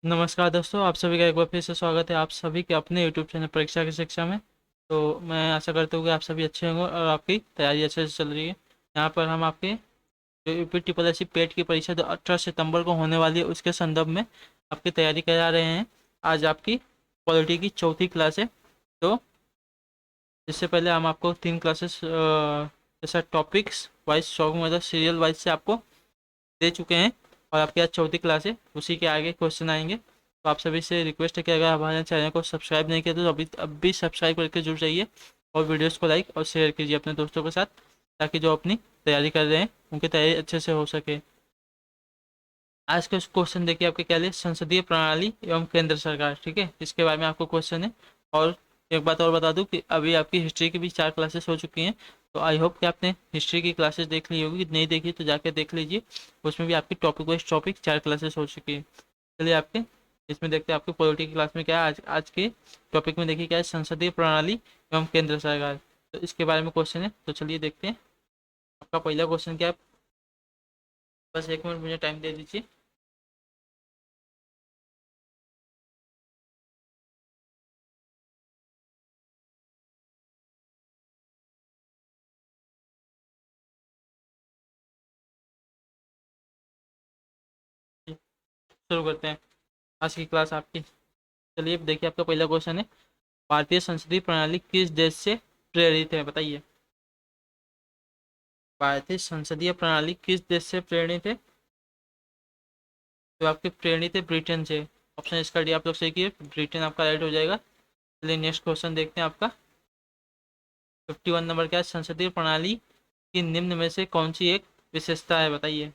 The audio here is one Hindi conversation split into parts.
नमस्कार दोस्तों, आप सभी का एक बार फिर से स्वागत है आप सभी के अपने यूट्यूब चैनल परीक्षा की शिक्षा में। तो मैं आशा करता हूँ कि आप सभी अच्छे होंगे और आपकी तैयारी अच्छे से चल रही है। यहाँ पर हम आपके जो यूपी ट्रिपल एस सी पेट की परीक्षा जो 18 सितंबर को होने वाली है उसके संदर्भ में आपकी तैयारी करा रहे हैं। आज आपकी पॉलिटी की चौथी क्लास है। तो इससे पहले हम आपको 3 क्लासेस जैसा टॉपिक्स वाइज शौक मतलब सीरियल वाइज से आपको दे चुके हैं। और आपकी आज चौथी क्लास है, उसी के आगे क्वेश्चन आएंगे। तो आप सभी से रिक्वेस्ट है कि अगर हमारे चैनल को सब्सक्राइब नहीं किया तो अभी सब्सक्राइब करके जुड़ जाइए और वीडियोस को लाइक और शेयर कीजिए अपने दोस्तों के साथ, ताकि जो अपनी तैयारी कर रहे हैं उनकी तैयारी अच्छे से हो सके। आज का क्वेश्चन देखिए आपके क्या लिए, संसदीय प्रणाली एवं केंद्र सरकार, ठीक है, इसके बारे में आपको क्वेश्चन है। और एक बात और बता दूं कि अभी आपकी हिस्ट्री की भी 4 क्लासेस हो चुकी हैं। तो आई होप कि आपने हिस्ट्री की क्लासेस देख ली होगी, नहीं देखी तो जाके देख लीजिए। उसमें भी आपकी टॉपिक वाइज टॉपिक 4 क्लासेस हो चुकी है। चलिए आपके इसमें देखते हैं आपकी पॉलिटी की क्लास में क्या है। आज के टॉपिक में देखिए क्या है, संसदीय प्रणाली एवं केंद्र सरकार। तो इसके बारे में क्वेश्चन है, तो चलिए देखते हैं। आपका पहला क्वेश्चन क्या है, बस 1 मिनट मुझे टाइम दे दीजिए। शुरू करते हैं आज की क्लास आपकी। चलिए देखिए आपका पहला क्वेश्चन है, भारतीय संसदीय प्रणाली किस देश से प्रेरित है, बताइए। भारतीय संसदीय प्रणाली किस देश से प्रेरित है? तो आपकी प्रेरित है ब्रिटेन से। ऑप्शन इसका डी आप लोग सही किए, ब्रिटेन आपका राइट हो जाएगा। चलिए नेक्स्ट क्वेश्चन देखते हैं आपका। 51 नंबर क्या है, संसदीय प्रणाली की निम्न में से कौन सी एक विशेषता है, बताइए।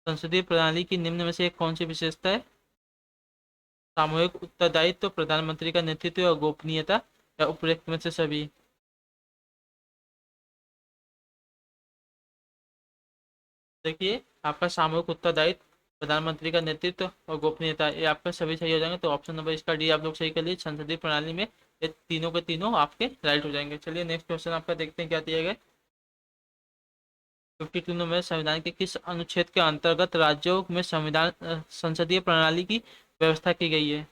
संसदीय प्रणाली की निम्न में से एक कौन सी विशेषता है? सामूहिक उत्तरदायित्व, प्रधानमंत्री का नेतृत्व और गोपनीयता, या उपरोक्त में से सभी। देखिए आपका सामूहिक उत्तरदायित्व, प्रधानमंत्री का नेतृत्व और गोपनीयता, ये आपका सभी सही हो जाएंगे। तो ऑप्शन नंबर इसका डी आप लोग सही कर लीजिए, संसदीय प्रणाली में ये तीनों के तीनों आपके राइट हो जाएंगे। चलिए नेक्स्ट क्वेश्चन आपका देखते हैं क्या दिया गया। 52 में संविधान के किस अनुच्छेद के अंतर्गत राज्यों में संसदीय प्रणाली की व्यवस्था की गई है?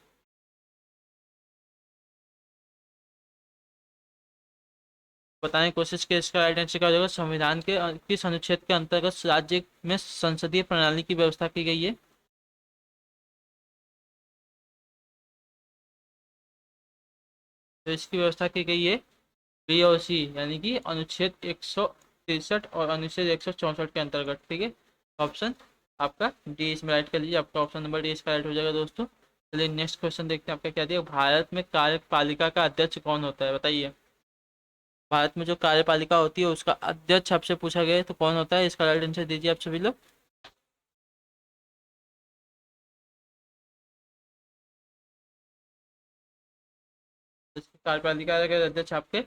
बताने की कोशिश की, इसका राइट आंसर क्या हो जाएगा, संविधान के किस अनुच्छेद के अंतर्गत राज्य में संसदीय प्रणाली की व्यवस्था की गई है? तो इसकी व्यवस्था की गई है बी और सी, यानी कि अनुच्छेद 163 और अनुच्छेद 164 के अंतर्गत, ठीक है। ऑप्शन आपका डी इसमें राइट कर लीजिए, आपका ऑप्शन नंबर डी इसका राइट हो जाएगा दोस्तों। चलिए नेक्स्ट क्वेश्चन देखते हैं आपका क्या दिया, भारत में कार्यपालिका का अध्यक्ष कौन होता है, बताइए। भारत में जो कार्यपालिका होती है उसका अध्यक्ष आपसे पूछा गया है, तो कौन होता है, इसका राइट आंसर दीजिए आप सभी लोग। इसकी कार्यपालिका के अध्यक्ष आपके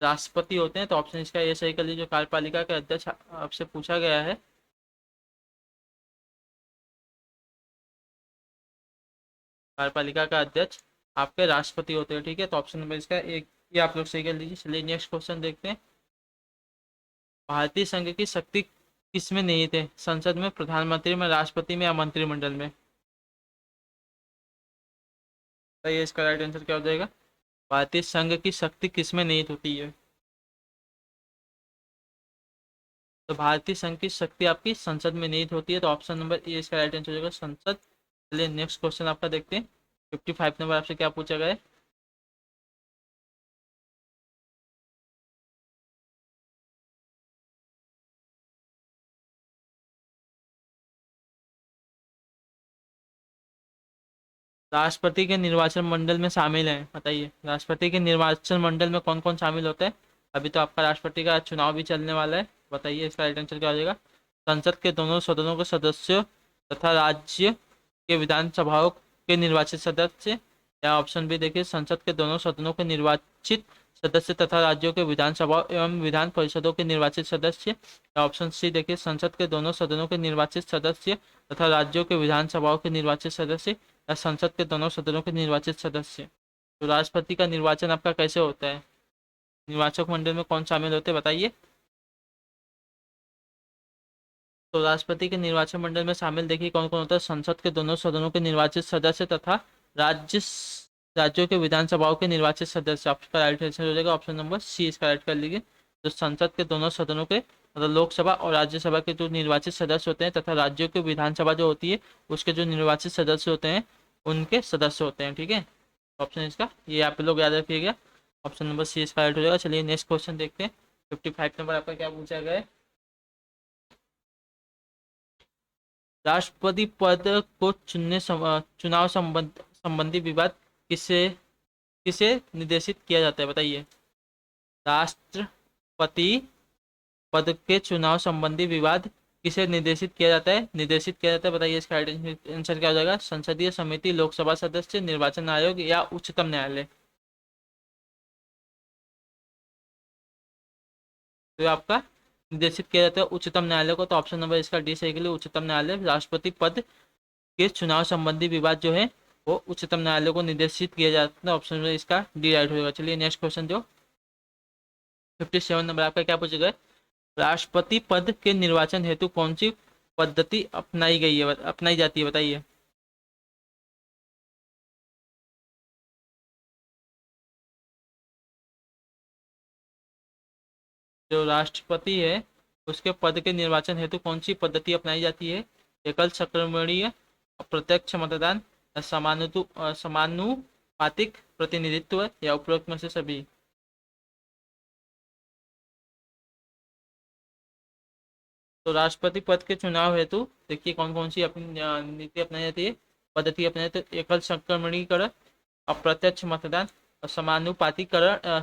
राष्ट्रपति होते हैं। तो ऑप्शन इसका ये सही कर लीजिए, जो कार्यपालिका के अध्यक्ष आपसे पूछा गया है, कार्यपालिका का अध्यक्ष आपके राष्ट्रपति होते हैं, ठीक है। तो ऑप्शन नंबर इसका एक ये आप लोग सही कर लीजिए। चलिए नेक्स्ट क्वेश्चन देखते हैं। भारतीय संघ की शक्ति किस में निहित है, संसद में, प्रधानमंत्री में, राष्ट्रपति में, या मंत्रिमंडल में? तो ये इसका राइट आंसर क्या हो जाएगा, भारतीय संघ की शक्ति किस में निहित होती है? तो भारतीय संघ की शक्ति आपकी संसद में निहित होती है। तो ऑप्शन नंबर ए इसका राइट आंसर हो जाएगा, संसद। चलिए नेक्स्ट क्वेश्चन आपका देखते हैं। 55 नंबर आपसे क्या पूछा गया है। राष्ट्रपति के निर्वाचन मंडल में शामिल हैं, बताइए। राष्ट्रपति के निर्वाचन मंडल में कौन कौन शामिल होता है? अभी तो आपका राष्ट्रपति का चुनाव भी चलने वाला है, बताइए इसका राइट आंसर क्या हो जाएगा। संसद के दोनों सदनों के सदस्य तथा राज्य के विधानसभाओं के निर्वाचित सदस्य, या ऑप्शन बी देखिए, संसद के दोनों सदनों के निर्वाचित सदस्य तथा राज्यों के विधानसभाओं एवं विधान परिषदों के निर्वाचित सदस्य, या ऑप्शन सी देखिए, संसद के दोनों सदनों के निर्वाचित सदस्य तथा राज्यों के विधानसभाओं के निर्वाचित सदस्य, या संसद के दोनों सदनों के निर्वाचित सदस्य। तो राष्ट्रपति का निर्वाचन आपका कैसे होता है, निर्वाचक मंडल में कौन शामिल होते हैं, बताइए। तो राष्ट्रपति के निर्वाचन मंडल में शामिल देखिए कौन कौन होता है। संसद के दोनों सदनों के निर्वाचित सदस्य तथा राज्य राज्यों के विधानसभाओं के निर्वाचित सदस्य। आपका राइट आंसर हो जाएगा ऑप्शन नंबर सी, इसका राइट कर लीजिए। तो संसद के दोनों सदनों के मतलब लोकसभा और राज्यसभा के जो निर्वाचित सदस्य होते हैं तथा राज्यों की विधानसभा जो होती है उसके जो निर्वाचित सदस्य होते हैं उनके सदस्य होते हैं। ठीक है, ऑप्शन इसका ये आप लोग याद रखिएगा, ऑप्शन नंबर सी इसका राइट हो जाएगा। चलिए नेक्स्ट क्वेश्चन देखते हैं। 55 नंबर आपका क्या पूछा गया है। राष्ट्रपति पद को चुनाव संबंधी विवाद किसे किसे निर्देशित किया जाता है, बताइए। राष्ट्रपति पद के चुनाव संबंधी विवाद किसे निर्देशित किया जाता है, बताइए। इसका आंसर क्या हो जाएगा। संसदीय समिति, लोकसभा सदस्य, निर्वाचन आयोग या उच्चतम न्यायालय। तो आपका निर्देशित किया जाता है उच्चतम न्यायालय को। तो ऑप्शन नंबर इसका डी सही के लिए उच्चतम न्यायालय। राष्ट्रपति पद के चुनाव संबंधी विवाद जो है वो उच्चतम न्यायालय को निर्देशित किया जाता है। ऑप्शन में इसका डी राइट होगा। चलिए नेक्स्ट क्वेश्चन जो 57 नंबर आपका क्या पूछा गया। राष्ट्रपति पद के निर्वाचन हेतु कौन सी पद्धति अपनाई जाती है, बताइए। जो राष्ट्रपति है उसके पद के निर्वाचन हेतु कौन सी पद्धति अपनाई जाती है। एकल संक्रमणीय, अप्रत्यक्ष मतदान, समानुपातिक प्रतिनिधित्व या उपरोक्त में से सभी। तो राष्ट्रपति पद के चुनाव हेतु देखिए कौन कौन सी अपनी नीति अपनाई जाती है, पद्धति अपनाई जाती है। एकल संक्रमणीकरण, अप्रत्यक्ष मतदान और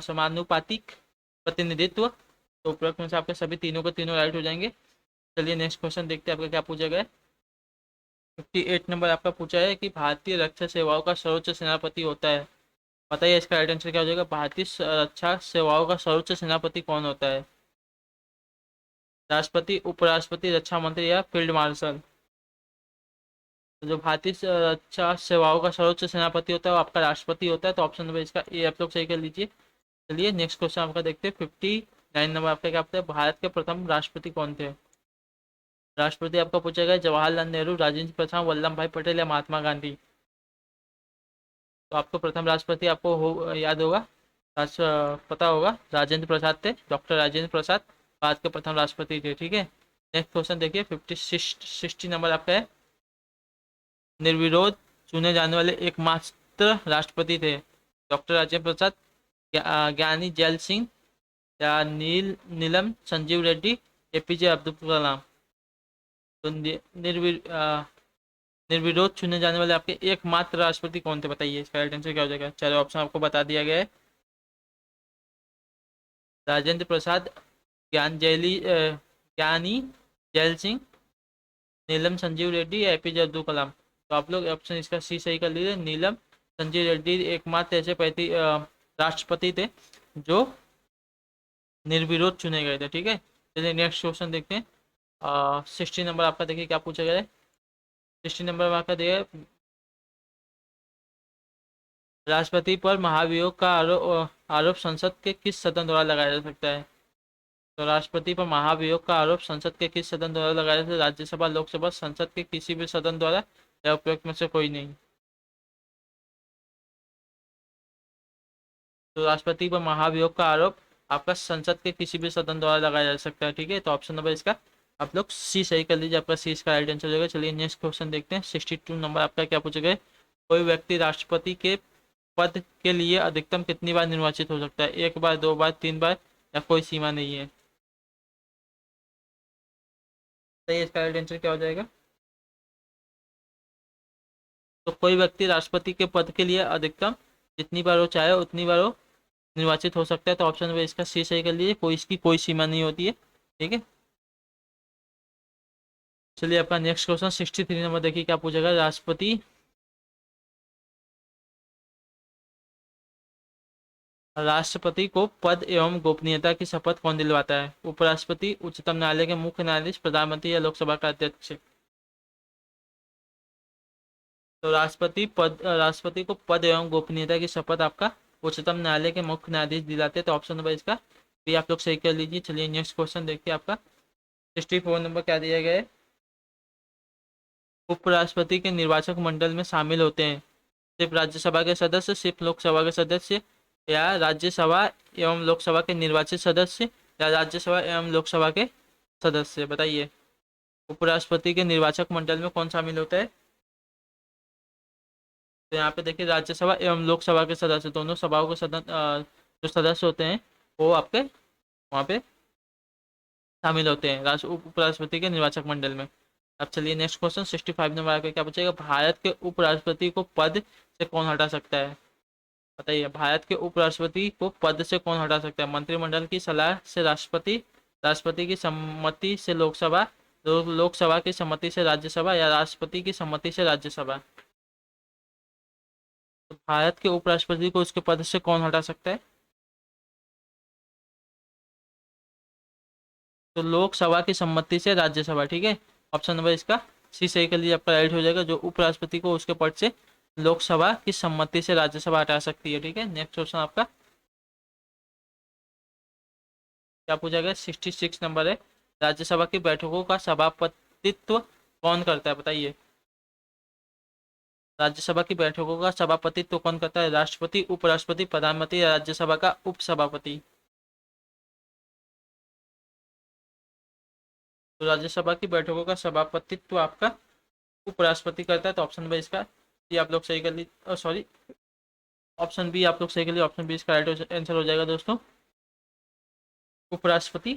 समानुपातिक प्रतिनिधित्व। तो उपरोक्त में से आपके सभी तीनों के तीनों राइट हो जाएंगे। चलिए नेक्स्ट क्वेश्चन देखते हैं आपका क्या पूछा गया है। 58 नंबर आपका पूछा है कि भारतीय रक्षा सेवाओं का सर्वोच्च सेनापति होता है, बताइए। इसका राइट आंसर क्या हो जाएगा। भारतीय रक्षा सेवाओं का सर्वोच्च सेनापति कौन होता है। राष्ट्रपति, उपराष्ट्रपति, रक्षा मंत्री या फील्ड मार्शल। तो जो भारतीय रक्षा सेवाओं का सर्वोच्च सेनापति होता है वो आपका राष्ट्रपति होता है। तो ऑप्शन नंबर इसका ए आप लोग सही कर लीजिए। चलिए नेक्स्ट क्वेश्चन आपका देखते हैं। 59 नंबर आपका क्या पूछा है। भारत के प्रथम राष्ट्रपति कौन थे। राष्ट्रपति आपका पूछा गया जवाहरलाल नेहरू, राजेंद्र प्रसाद, वल्लभ भाई पटेल या महात्मा गांधी। तो आपको प्रथम राष्ट्रपति आपको याद होगा, पता होगा, राजेंद्र प्रसाद थे, डॉक्टर राजेंद्र प्रसाद भारत के प्रथम राष्ट्रपति थे। ठीक है, नेक्स्ट क्वेश्चन देखिए। 60 नंबर आपका है। निर्विरोध चुने जाने वाले एकमात्र राष्ट्रपति थे डॉक्टर राजेंद्र प्रसाद, ज्ञानी जैल सिंह या नीलम संजीव रेड्डी, एपीजे अब्दुल कलाम। तो निर्विरोध चुने जाने वाले आपके एकमात्र राष्ट्रपति कौन थे, बताइए। इसका राइट आंसर क्या हो जाएगा। चारों ऑप्शन आपको बता दिया गया है। राजेंद्र प्रसाद, ज्ञानी जैल सिंह, नीलम संजीव रेड्डी या एपीजे अब्दुल कलाम। तो आप लोग ऑप्शन इसका सी सही कर लीजिए। नीलम संजीव रेड्डी एकमात्र ऐसे राष्ट्रपति थे जो निर्विरोध चुने गए थे। ठीक है, चलिए नेक्स्ट क्वेश्चन देखते हैं। 60 नंबर आपका देखिए क्या पूछा गया है। 60 नंबर में आपका देखिए राष्ट्रपति पर महाभियोग का आरोप संसद के किस सदन द्वारा लगाया जा सकता है। तो राष्ट्रपति पर महाभियोग का आरोप संसद के किस सदन द्वारा लगाया जाता है। राज्यसभा, लोकसभा, संसद के किसी भी सदन द्वारा या उपयुक्त में से कोई नहीं। तो राष्ट्रपति पर महाभियोग का आरोप आपका संसद के किसी भी सदन द्वारा लगाया जा सकता है। ठीक है, तो ऑप्शन नंबर इसका आप लोग सी सही कर लीजिए, आपका सी इसका राइट आंसर हो जाएगा। चलिए नेक्स्ट क्वेश्चन देखते हैं। 62 नंबर आपका क्या पूछा गया। कोई व्यक्ति राष्ट्रपति के पद के लिए अधिकतम कितनी बार निर्वाचित हो सकता है। एक बार, दो बार, तीन बार या कोई सीमा नहीं है। सही, इसका राइट आंसर क्या हो जाएगा। तो कोई व्यक्ति राष्ट्रपति के पद के लिए अधिकतम जितनी बार वो चाहे उतनी बार वो निर्वाचित हो सकता है। तो ऑप्शन नंबर इसका सी सही कर लीजिए, कोई इसकी कोई सीमा नहीं होती है। ठीक है, चलिए आपका नेक्स्ट क्वेश्चन 63 नंबर देखिए क्या पूछेगा। राष्ट्रपति को पद एवं गोपनीयता की शपथ कौन दिलवाता है। उपराष्ट्रपति, उच्चतम न्यायालय के मुख्य न्यायाधीश, प्रधानमंत्री या लोकसभा का अध्यक्ष। तो राष्ट्रपति को पद एवं गोपनीयता की शपथ आपका उच्चतम न्यायालय के मुख्य न्यायाधीश दिलाते हैं। तो ऑप्शन नंबर इसका भी आप लोग सही कर लीजिए। चलिए नेक्स्ट क्वेश्चन देखिए आपका 64 नंबर क्या दिया गया है। उपराष्ट्रपति के निर्वाचक मंडल में शामिल होते हैं सिर्फ राज्यसभा के सदस्य, सिर्फ लोकसभा के सदस्य, या राज्यसभा एवं लोकसभा के निर्वाचित सदस्य, या राज्यसभा एवं लोकसभा के सदस्य। बताइए उपराष्ट्रपति के निर्वाचक मंडल में कौन शामिल होता है? तो यहाँ पे देखिए राज्यसभा एवं लोकसभा के सदस्य, दोनों सभाओं के सदन जो सदस्य होते हैं वो आपके वहाँ पे शामिल होते हैं राष्ट्र उपराष्ट्रपति के निर्वाचक मंडल में। अब चलिए नेक्स्ट क्वेश्चन 65 नंबर आके क्या पूछेगा, भारत के उपराष्ट्रपति को पद से कौन हटा सकता है? बताइए भारत के उपराष्ट्रपति को पद से कौन हटा सकता है? मंत्रिमंडल की सलाह से राष्ट्रपति, राष्ट्रपति की सम्मति से लोकसभा, लोकसभा की सम्मति से राज्यसभा, या राष्ट्रपति की सम्मति से राज्यसभा। तो भारत के उपराष्ट्रपति को उसके पद से कौन हटा सकता है? तो लोकसभा की सम्मति से राज्यसभा। ठीक है, ऑप्शन नंबर इसका सी सही कर लीजिए, आपका राइट हो जाएगा। जो उपराष्ट्रपति को उसके पद से लोकसभा की सम्मति से राज्यसभा हटा सकती है। ठीक है, नेक्स्ट क्वेश्चन आपका क्या पूछा गया? 66 नंबर है, राज्यसभा की बैठकों का सभापतित्व कौन करता है? बताइए राज्यसभा की बैठकों का सभापतित्व कौन करता है? राष्ट्रपति, उपराष्ट्रपति, प्रधानमंत्री, या राज्यसभा का उपसभापति। तो राज्यसभा की बैठकों का सभापतित्व आपका उपराष्ट्रपति करता है। तो ऑप्शन नंबर इसका ये आप लोग सही कर लीजिए, सॉरी ऑप्शन बी आप लोग सही कर लीजिए, ऑप्शन बी इसका राइट आंसर हो जाएगा दोस्तों। उपराष्ट्रपति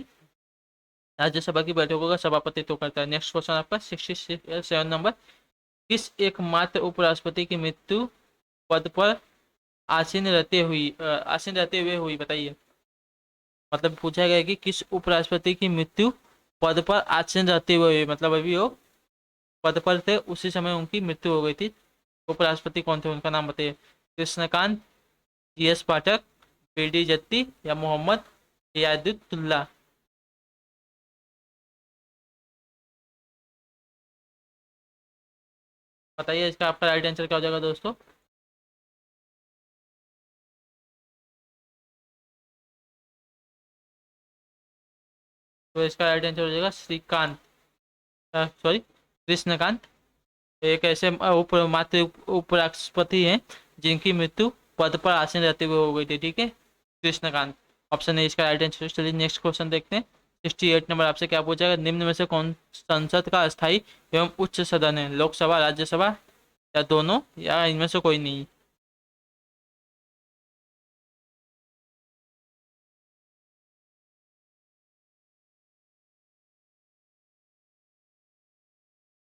राज्यसभा की बैठकों का सभापतित्व करता है। नेक्स्ट क्वेश्चन आपका 67 नंबर, किस एकमात्र उपराष्ट्रपति की मृत्यु पद पर आसीन रहते हुए हुई? बताइए मतलब पूछा गया है कि किस उपराष्ट्रपति की मृत्यु पद पर आसीन रहते हुए, मतलब अभी वो पद पर थे उसी समय उनकी मृत्यु हो गई थी। उपराष्ट्रपति कौन थे, उनका नाम बताइए। कृष्णकांत, जी.एस. पाठक, बी.डी. जत्ती, या मोहम्मद यादुल्ला। बताइए इसका आपका राइट आंसर क्या हो जाएगा दोस्तों? तो इसका राइट आंसर हो जाएगा श्रीकांत, सॉरी कृष्णकांत। एक ऐसे मात्र उपराष्ट्रपति हैं जिनकी मृत्यु पद पर आसीन रहते हुए हो गई थी। ठीक है, कृष्णकांत ऑप्शन है इसका राइट आंसर। चलिए नेक्स्ट क्वेश्चन देखते हैं। 68 नंबर आपसे क्या पूछा गया, निम्न में से कौन संसद का अस्थायी एवं उच्च सदन है? लोकसभा, राज्यसभा, या दोनों, या इनमें से कोई नहीं?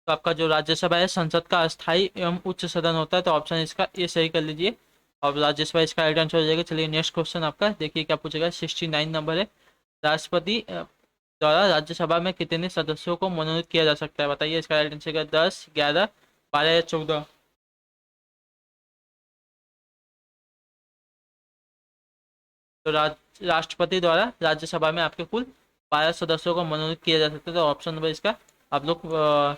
तो आपका जो राज्यसभा है संसद का अस्थायी एवं उच्च सदन होता है। तो ऑप्शन इसका ये सही कर लीजिए, और राज्यसभा इसका राइट आंसर हो जाएगा। चलिए नेक्स्ट क्वेश्चन आपका देखिए क्या पूछेगा। 69 नंबर है, राष्ट्रपति द्वारा राज्यसभा में कितने सदस्यों को मनोनीत किया जा सकता है? बताइए इसका राइट आंसर क्या, 10, 11, 12, या 14? तो राष्ट्रपति द्वारा राज्यसभा में आपके कुल 12 सदस्यों को मनोनीत किया जा सकता है। तो ऑप्शन नंबर इसका आप लोग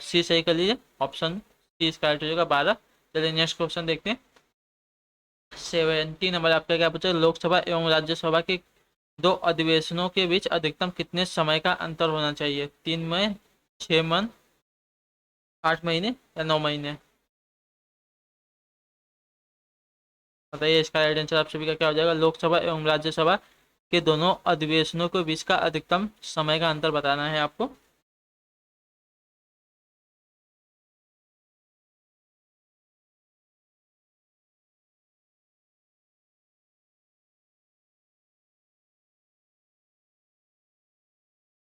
सी सही कर लीजिए, ऑप्शन सी इसका राइट हो जाएगा 12। चलिए नेक्स्ट क्वेश्चन देखते हैं। 70 नंबर आपका क्या पूछा, लोकसभा एवं राज्यसभा के दो अधिवेशनों के बीच अधिकतम कितने समय का अंतर होना चाहिए? 3 महीने, 6 मंथ, 8 महीने, या 9 महीने? बताइए इसका राइट आंसर आप सभी का क्या हो जाएगा। लोकसभा एवं राज्यसभा के दोनों अधिवेशनों के बीच का अधिकतम समय का अंतर बताना है आपको।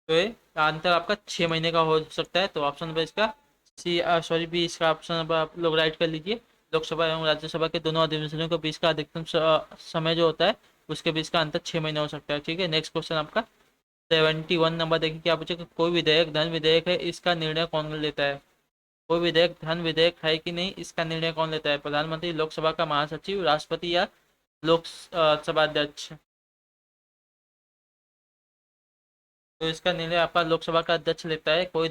तो ये आंसर आपका 6 महीने का हो सकता है। तो ऑप्शन नंबर इसका सी, सॉरी बी इसका ऑप्शन नंबर आप लोग राइट कर लीजिए। लोकसभा एवं राज्यसभा के दोनों अधिवेशनों के बीच का अधिकतम समय जो होता है उसके बीच का अंतर 6 महीने हो सकता है। ठीक है, नेक्स्ट क्वेश्चन आपका 71 नंबर देखिए क्या पूछे, कोई विधेयक धन विधेयक है, इसका निर्णय कौन लेता है? कोई विधेयक धन विधेयक है कि नहीं, इसका निर्णय कौन लेता है? प्रधानमंत्री, लोकसभा का महासचिव, राष्ट्रपति, या लोकसभा अध्यक्ष? तो इसका निर्णय आपका लोकसभा का अध्यक्ष लेता है। कोई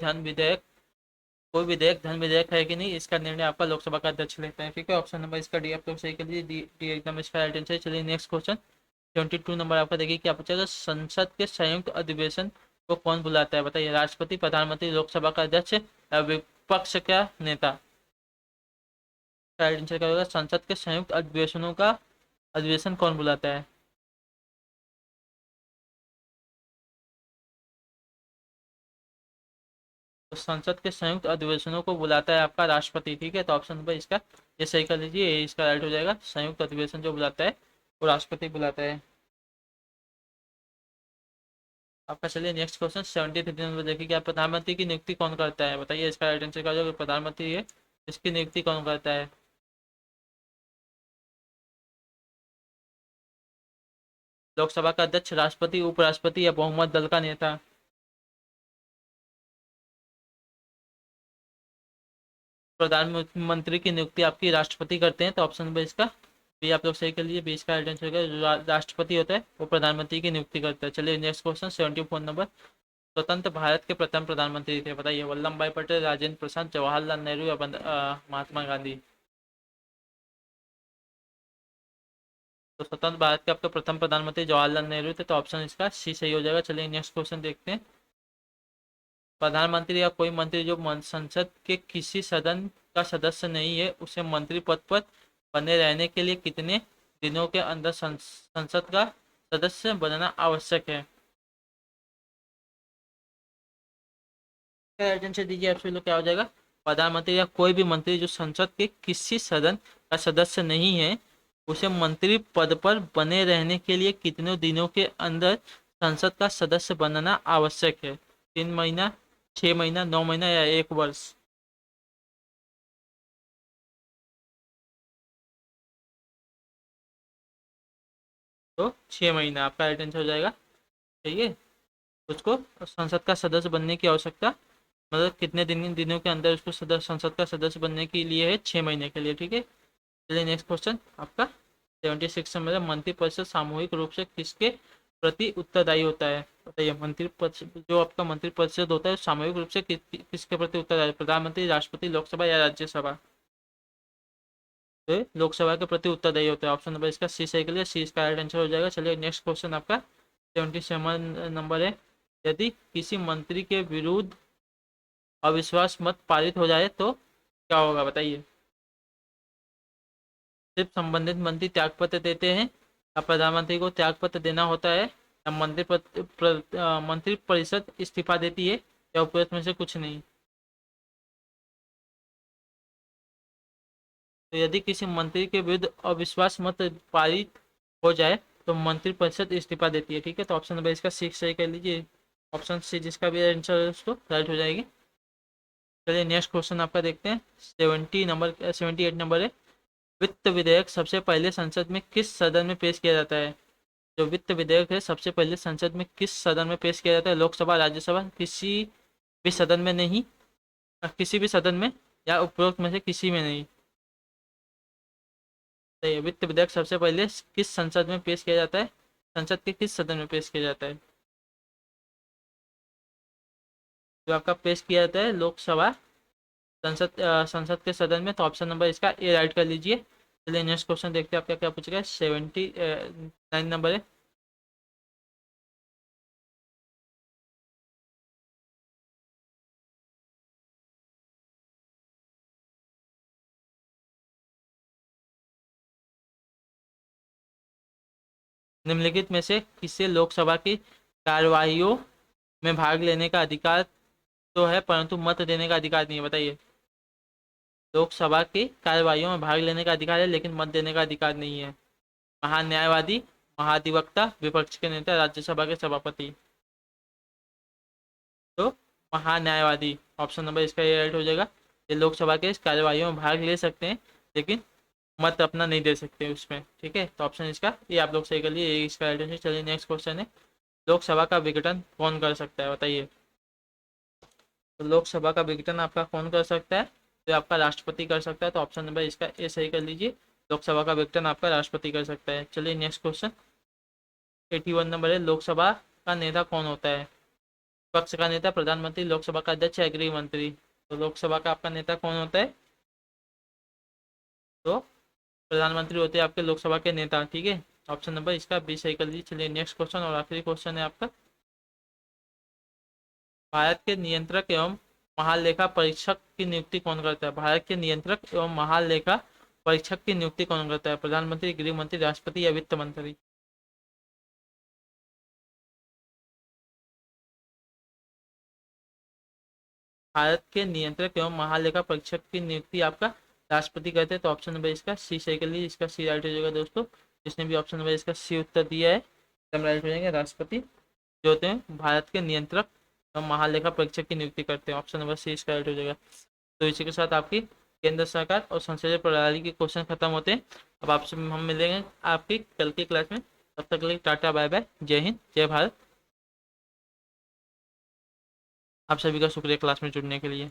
विधेयक धन विधेयक है कि नहीं, इसका निर्णय आपका लोकसभा का अध्यक्ष लेता है। ठीक है, ऑप्शन नंबर इसका डी आप लोग सही कर लीजिए, डी एकदम इसका राइट आंसर है। चलिए नेक्स्ट क्वेश्चन 72 नंबर आपका देखिए क्या पूछेगा, संसद के संयुक्त अधिवेशन को कौन बुलाता है? बताइए राष्ट्रपति, प्रधानमंत्री, लोकसभा का अध्यक्ष, या विपक्ष का नेता। राइट आंसर क्या होगा? संसद के संयुक्त अधिवेशनों का अधिवेशन कौन बुलाता है? तो संसद के संयुक्त अधिवेशनों को बुलाता है आपका राष्ट्रपति। ठीक है, तो ऑप्शन नंबर इसका ये सही कर लीजिए, ये इसका राइट हो जाएगा। संयुक्त अधिवेशन जो बुलाता है वो राष्ट्रपति बुलाता है आपका। चलिए नेक्स्ट क्वेश्चन 73 नंबर देखिए, क्या प्रधानमंत्री की नियुक्ति कौन करता है? बताइए इसका राइट आंसर क्या होगा? प्रधानमंत्री है, इसकी नियुक्ति कौन करता है? लोकसभा का अध्यक्ष, राष्ट्रपति, उपराष्ट्रपति या बहुमत दल का नेता? प्रधानमंत्री की नियुक्ति आपकी राष्ट्रपति करते हैं, तो ऑप्शन नंबर इसका बी आप लोग सही कर लीजिए। बी इसका राइट आंसर होगा। जो राष्ट्रपति होता है वो प्रधानमंत्री की नियुक्ति करता है। चलिए नेक्स्ट क्वेश्चन 74 नंबर, स्वतंत्र भारत के प्रथम प्रधानमंत्री थे? बताइए, वल्लभ भाई पटेल, राजेंद्र प्रसाद, जवाहरलाल नेहरू या महात्मा गांधी? तो स्वतंत्र भारत के आपके प्रथम प्रधानमंत्री जवाहरलाल नेहरू थे, तो ऑप्शन इसका सी सही हो जाएगा। चलिए नेक्स्ट क्वेश्चन देखते हैं। प्रधानमंत्री या कोई मंत्री जो संसद के किसी सदन का सदस्य नहीं है, उसे मंत्री पद पर बने रहने के लिए कितने दिनों के अंदर संसद का सदस्य बनना आवश्यक है? आंसर दीजिए आप सभी लोग, क्या हो जाएगा? प्रधानमंत्री या कोई भी मंत्री जो संसद के किसी सदन का सदस्य नहीं है, उसे मंत्री पद पर बने रहने के लिए कितने दिनों के अंदर संसद का सदस्य बनना आवश्यक है? 3 महीना, 6 महीना, 9 महीना या 1 वर्ष? तो 6 महीना आपका राइट आंसर हो जाएगा। ठीक है, उसको संसद का सदस्य बनने की आवश्यकता, मतलब कितने दिनों के अंदर उसको संसद का सदस्य बनने के लिए है? 6 महीने के लिए। ठीक है, चलिए नेक्स्ट क्वेश्चन आपका 76 में, मंत्रिपरिषद सामूहिक रूप से किसके प्रति उत्तरदायी होता है? बताइए, मंत्रिपरिषद जो आपका मंत्रिपरिषद होता है सामूहिक रूप से किसके प्रति उत्तरदायी? प्रधानमंत्री, राष्ट्रपति, लोकसभा या राज्यसभा? तो लोकसभा के प्रति उत्तरदायी होता है। ऑप्शन नंबर इसका सी सही के लिए, सी इसका राइट आंसर हो जाएगा। चलिए नेक्स्ट क्वेश्चन आपका 77 नंबर है, यदि किसी मंत्री के विरुद्ध अविश्वास मत पारित हो जाए तो क्या होगा? बताइए, सिर्फ संबंधित मंत्री त्यागपत्र देते हैं, या प्रधानमंत्री को त्यागपत्र देना होता है, या मंत्री परिषद इस्तीफा देती है, या उपरोक्त में से कुछ नहीं? तो यदि किसी मंत्री के विरुद्ध अविश्वास मत पारित हो जाए तो मंत्रिपरिषद इस्तीफा देती है। ठीक है, तो ऑप्शन नंबर इसका सिक्स सही कर लीजिए। ऑप्शन सी जिसका भी आंसर है उसको राइट हो जाएगी। चलिए नेक्स्ट क्वेश्चन आपका देखते हैं, 78 नंबर है, वित्त विधेयक सबसे पहले संसद में किस सदन में पेश किया जाता है? जो वित्त विधेयक है सबसे पहले संसद में किस सदन में पेश किया जाता है? लोकसभा, राज्यसभा, किसी भी सदन में नहीं, किसी भी सदन में, या उपरोक्त में से किसी में नहीं? तो ये वित्त विधेयक सबसे पहले किस संसद में पेश किया जाता है? संसद के किस सदन में पेश किया जाता है? जो आपका पेश किया जाता है लोकसभा, संसद के सदन में, तो ऑप्शन नंबर इसका ए राइट कर लीजिए। चलिए नेक्स्ट क्वेश्चन देखते हैं आपका क्या पूछेगा। 79 नंबर है, निम्नलिखित में से किसे लोकसभा की कार्यवाहियों में भाग लेने का अधिकार तो है परंतु मत देने का अधिकार नहीं है? बताइए, लोकसभा की कार्यवाहियों में भाग लेने का अधिकार है लेकिन मत देने का अधिकार नहीं है। महान्यायवादी, महाधिवक्ता, विपक्ष के नेता, राज्यसभा के सभापति? तो महान्यायवादी, ऑप्शन नंबर इसका ये राइट हो जाएगा। ये लोकसभा के इस कार्यवाहियों में भाग ले सकते हैं लेकिन मत अपना नहीं दे सकते उसमें। ठीक है, तो ऑप्शन इसका ये आप लोग सही कर लिए, ये इसका राइट आंसर। चलिए नेक्स्ट क्वेश्चन है, लोकसभा का विघटन कौन कर सकता है? बताइए, तो लोकसभा का विघटन आपका कौन कर सकता है? तो आपका राष्ट्रपति कर सकता है, तो ऑप्शन नंबर इसका ए सही कर लीजिए। लोकसभा का विघटन आपका राष्ट्रपति कर सकता है। चलिए नेक्स्ट क्वेश्चन 81 नंबर है, लोकसभा का नेता कौन होता है? पक्ष का नेता, प्रधानमंत्री, लोकसभा का अध्यक्ष या गृह मंत्री? तो लोकसभा का आपका नेता कौन होता है? तो प्रधानमंत्री होते हैं आपके लोकसभा के नेता। ठीक है, ऑप्शन नंबर इसका बी सही कर लीजिए। चलिए नेक्स्ट क्वेश्चन और आखिरी क्वेश्चन है आपका, भारत के नियंत्रक एवं महालेखा परीक्षक की नियुक्ति कौन करता है? भारत के नियंत्रक एवं महालेखा परीक्षक की नियुक्ति कौन करता है? प्रधानमंत्री, गृह मंत्री, राष्ट्रपति या वित्त मंत्री? भारत के नियंत्रक एवं महालेखा परीक्षक की नियुक्ति आपका राष्ट्रपति करते हैं। तो ऑप्शन नंबर इसका सी सही कर लीजिए, इसका सी राइट हो जाएगा दोस्तों। जिसने भी ऑप्शन नंबर इसका सी उत्तर दिया है एकदम राइट हो जाएंगे। राष्ट्रपति जो होते हैं भारत के नियंत्रक एवं महालेखा परीक्षक की नियुक्ति करते हैं। ऑप्शन नंबर सी इसका राइट हो जाएगा। तो इसी के साथ आपकी केंद्र सरकार और संसदीय प्रणाली के क्वेश्चन खत्म होते हैं। अब आपसे हम मिलेंगे आपकी कल की क्लास में। तब तक के लिए टाटा बाय बाय, जय हिंद जय भारत। आप सभी का शुक्रिया क्लास में जुड़ने के लिए।